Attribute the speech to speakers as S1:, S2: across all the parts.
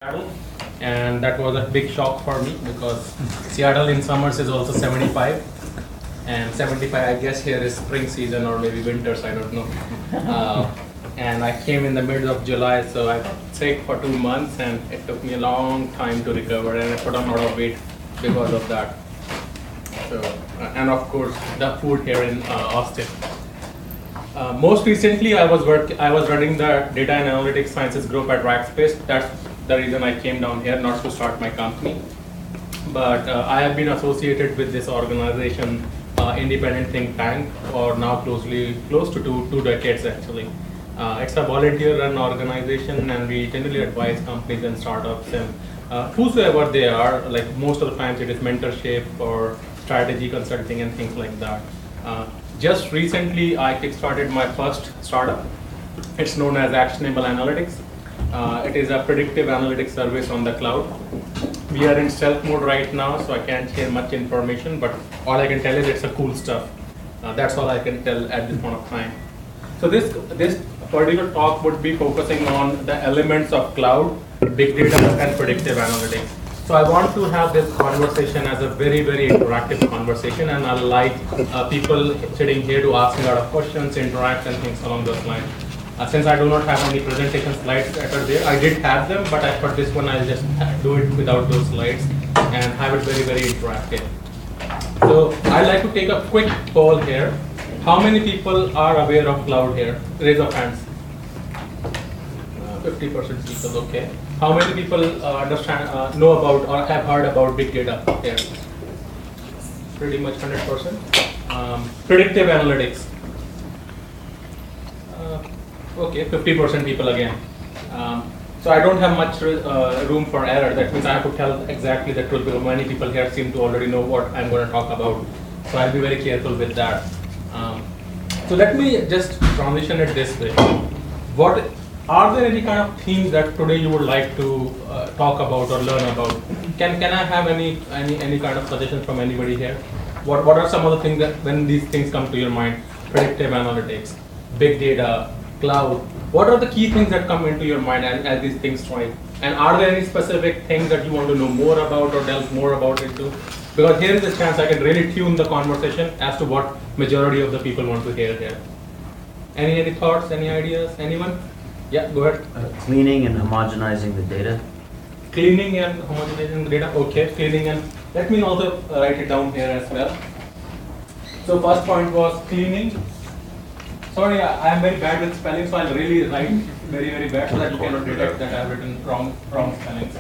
S1: Seattle, and that was a big shock for me because Seattle in summers is also 75, and 75 I guess here is spring season or maybe winters, I don't know. And I came in the middle of July, so I got sick for 2 months, and it took me a long time to recover, and I put on a lot of weight because of that. So, and of course the food here in Austin. Most recently, I was running the data and analytics sciences group at Rackspace. That's the reason I came down here, not to start my company. But I have been associated with this organization, independent think tank, for now close to two decades actually. It's a volunteer-run organization, and we generally advise companies and startups and whosoever they are. Like most of the times, it is mentorship or strategy consulting and things like that. Just recently, I kickstarted my first startup. It's known as Actionable Analytics. It is a predictive analytics service on the cloud. We are in stealth mode right now, so I can't share much information, but all I can tell is it's a cool stuff. That's all I can tell at this point of time. So this particular talk would be focusing on the elements of cloud, big data, and predictive analytics. So I want to have this conversation as a very, very interactive conversation, and I like people sitting here to ask a lot of questions, interact, and things along those lines. Since I do not have any presentation slides that are there, I did have them, but I thought this one I'll just do it without those slides and have it very, very interactive. So I'd like to take a quick poll here. How many people are aware of cloud here? Raise of hands. 50% people, okay. How many people understand, know about, or have heard about big data here? Pretty much 100%. Predictive analytics. Okay, 50% people again. So I don't have much room for error. That means I have to tell exactly the truth, because many people here seem to already know what I'm going to talk about. So I'll be very careful with that. So let me just transition it this way. Are there any kind of themes that today you would like to talk about or learn about? Can I have any kind of suggestions from anybody here? What are some of the things that when these things come to your mind? Predictive analytics, big data, cloud. What are the key things that come into your mind as these things strike? And are there any specific things that you want to know more about or delve more about into? Because here is a chance I can really tune the conversation as to what majority of the people want to hear here. Any thoughts, any ideas, anyone? Yeah, go ahead.
S2: Cleaning and homogenizing the data.
S1: Cleaning and homogenizing the data, okay. Cleaning, and let me also write it down here as well. So first point was cleaning. Sorry, I am very bad with spelling, so I'll really write very, very bad so that you cannot detect that I've written wrong spellings.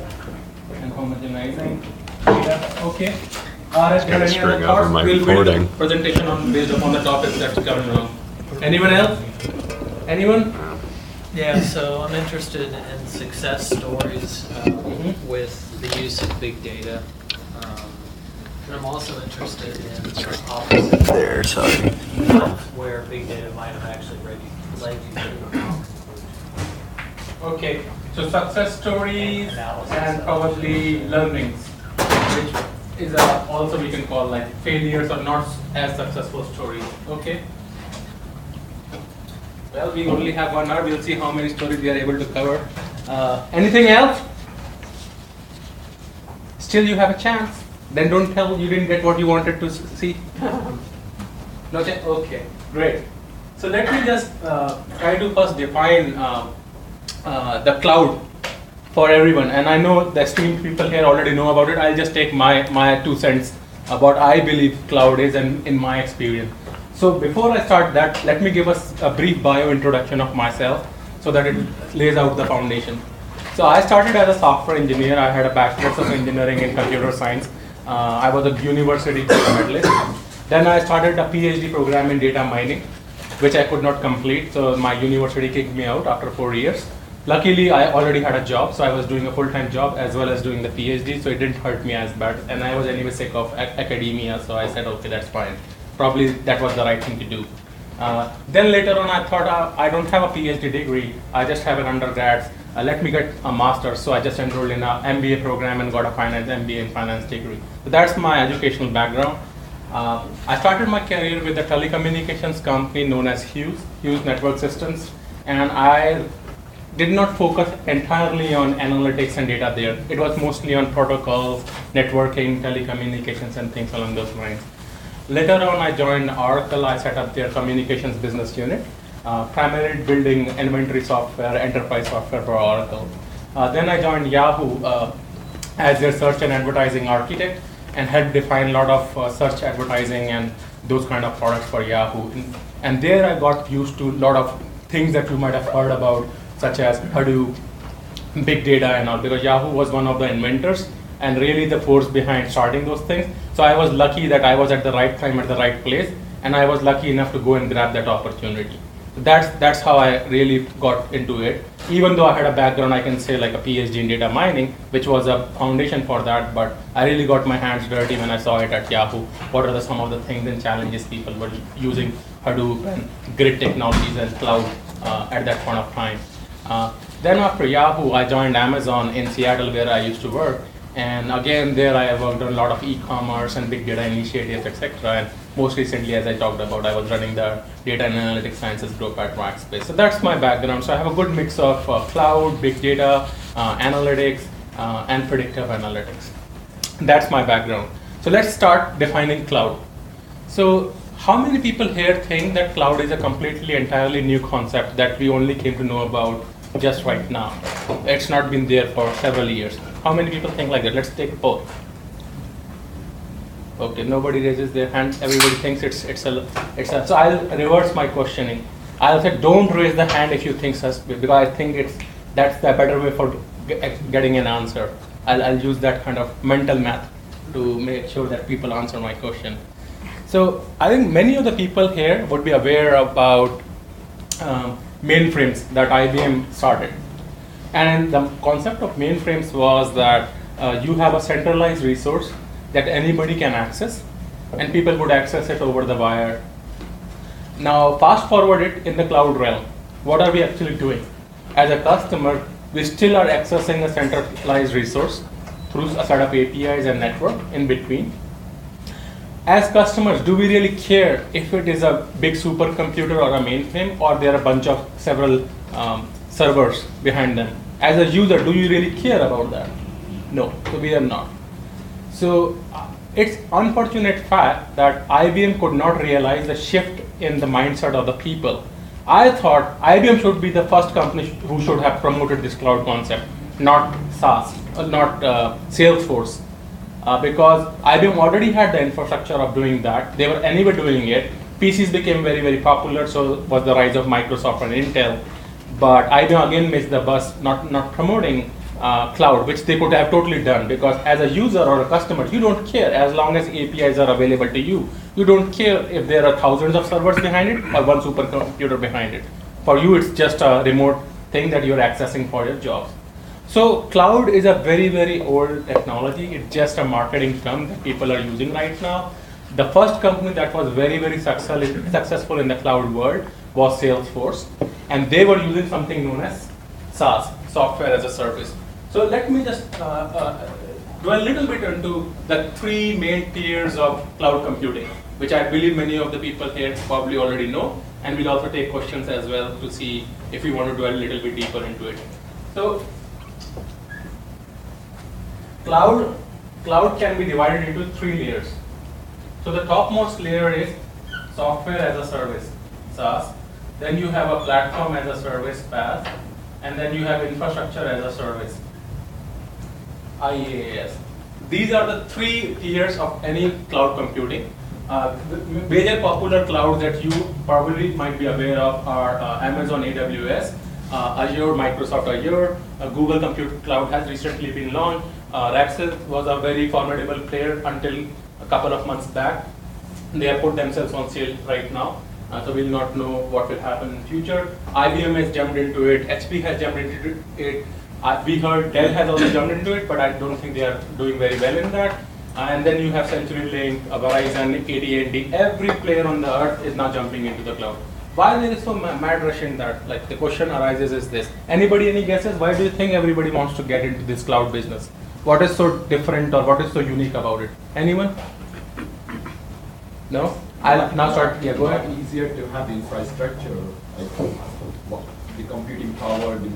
S1: And homogenizing data, okay. Is there any other thoughts? We'll build a presentation based upon the topics that's coming along. Anyone else? Anyone?
S3: Yeah, so I'm interested in success stories with the use of big data. And I'm also interested in opposite
S2: There, sorry.
S3: where big data might have actually led you to a wrong conclusion.
S1: Okay, so success stories and probably learnings, which is also we can call like failures or not as successful stories. Okay. Well, we only have 1 hour. We'll see how many stories we are able to cover. Anything else? Still, you have a chance. Then don't tell you didn't get what you wanted to see. No, okay, great. So let me just try to first define the cloud for everyone. And I know the esteemed people here already know about it. I'll just take my 2 cents about I believe cloud is and in my experience. So before I start that, let me give us a brief bio introduction of myself so that it lays out the foundation. So I started as a software engineer. I had a bachelor's of engineering in computer science. I was a university medalist. Then I started a PhD program in data mining, which I could not complete. So my university kicked me out after 4 years. Luckily, I already had a job, so I was doing a full-time job as well as doing the PhD, so it didn't hurt me as bad. And I was anyway sick of academia, so I said, okay, that's fine. Probably that was the right thing to do. Then later on, I thought I don't have a PhD degree. I just have an undergrad. Let me get a master's. So I just enrolled in an MBA program and got a MBA in finance degree. So that's my educational background. I started my career with a telecommunications company known as Hughes Network Systems, and I did not focus entirely on analytics and data there. It was mostly on protocols, networking, telecommunications, and things along those lines. Later on, I joined Oracle. I set up their communications business unit, primarily building inventory software, enterprise software for Oracle. Then I joined Yahoo as their search and advertising architect and helped define a lot of search advertising and those kind of products for Yahoo. And there I got used to a lot of things that you might have heard about, such as Hadoop, big data and all, because Yahoo was one of the inventors and really the force behind starting those things. So I was lucky that I was at the right time at the right place, and I was lucky enough to go and grab that opportunity. That's how I really got into it. Even though I had a background, I can say like a PhD in data mining, which was a foundation for that, but I really got my hands dirty when I saw it at Yahoo. What are some of the things and challenges people were using Hadoop and grid technologies and cloud at that point of time. Then after Yahoo, I joined Amazon in Seattle, where I used to work. And again, there I worked on a lot of e-commerce and big data initiatives, etc. And most recently, as I talked about, I was running the data and analytics sciences group at Rackspace. So that's my background. So I have a good mix of cloud, big data, analytics, and predictive analytics. That's my background. So let's start defining cloud. So how many people here think that cloud is a completely, entirely new concept that we only came to know about just right now? It's not been there for several years. How many people think like that? Let's take a poll. Okay, nobody raises their hand. Everybody thinks it's a. So I'll reverse my questioning. I'll say don't raise the hand if you think such, because I think that's the better way for getting an answer. I'll use that kind of mental math to make sure that people answer my question. So I think many of the people here would be aware about mainframes that IBM started. And the concept of mainframes was that you have a centralized resource that anybody can access, and people would access it over the wire. Now, fast forward it in the cloud realm. What are we actually doing? As a customer, we still are accessing a centralized resource through a set of APIs and network in between. As customers, do we really care if it is a big supercomputer or a mainframe, or there are a bunch of several servers behind them? As a user, do you really care about that? No, so we are not. So it's unfortunate fact that IBM could not realize the shift in the mindset of the people. I thought IBM should be the first company who should have promoted this cloud concept, not SaaS, not Salesforce. Because IBM already had the infrastructure of doing that. They were anyway doing it. PCs became very, very popular, so was the rise of Microsoft and Intel. But IBM again missed the bus, not promoting cloud, which they could have totally done, because as a user or a customer, you don't care as long as APIs are available to you. You don't care if there are thousands of servers behind it or one supercomputer behind it. For you, it's just a remote thing that you're accessing for your jobs. So cloud is a very, very old technology. It's just a marketing term that people are using right now. The first company that was very, very successful in the cloud world was Salesforce, and they were using something known as SaaS, software as a service. So let me just dwell a little bit into the three main tiers of cloud computing, which I believe many of the people here probably already know, and we'll also take questions as well to see if we want to dwell a little bit deeper into it. So cloud can be divided into three layers. So the topmost layer is software as a service, SaaS. Then you have a platform as a service, PaaS. And then you have infrastructure as a service, IaaS. These are the three tiers of any cloud computing. The major popular clouds that you probably might be aware of are Amazon AWS, Azure, Microsoft Azure, Google Compute Cloud has recently been launched. Rackspace was a very formidable player until a couple of months back. They have put themselves on sale right now. So we'll not know what will happen in future. IBM has jumped into it, HP has jumped into it. We heard Dell has also jumped into it, but I don't think they are doing very well in that. And then you have CenturyLink, Verizon, AT&T. Every player on the earth is now jumping into the cloud. Why there is so mad rush in that? Like the question arises is this. Anybody, any guesses? Why do you think everybody wants to get into this cloud business? What is so different or what is so unique about it? Anyone? No? I'll now start. Yeah, go ahead.
S4: Easier to have the infrastructure, like the computing power, the